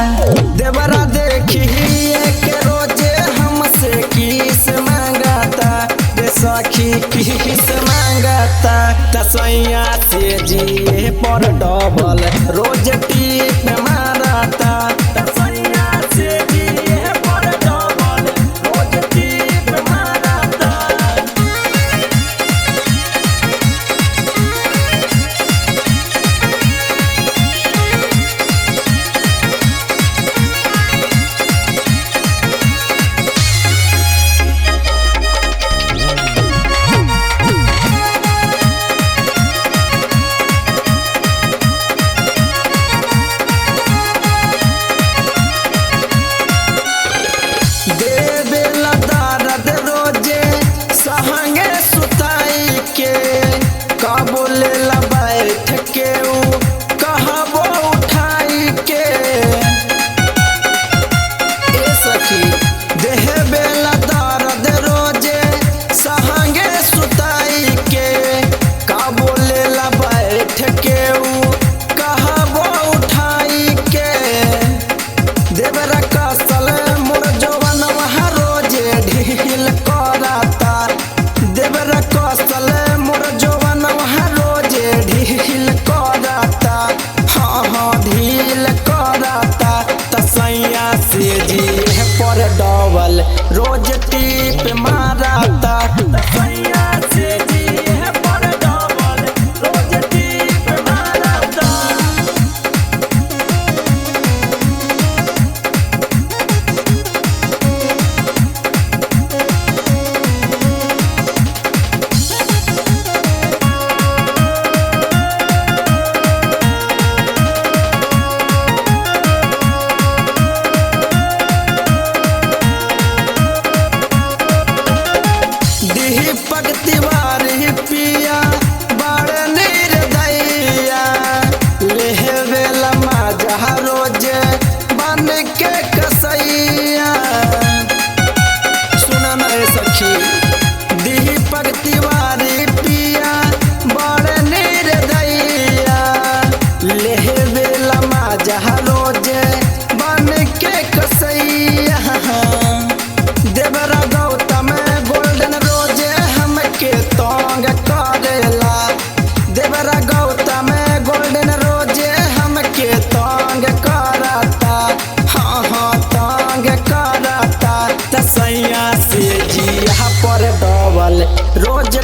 देवरा देखी के रोजे हमसे किस मांगता रे सखी किस मांगता तसैया से जिए पर डबल रोज टीप मारता तसैया से जिए पर डबल रोज टीप मारता। डबल रोज टीप मारता तसैया से जिए पर डबल रोज टीप मारता। पिया बड़ निर्दया लेवेला मजा रोज बन के कसैया सुना ना सखी दीपक तिवारी पिया बड़ निर्दया लेवेला मजा रोज बन के कसैया देवरा गौतम गोल्डन रोजे हमके तंग करेला देवरा गौतम गोल्डन रोजे हमके तंग करता हाँ तंग करता तसैया से जिया पर डबल रोज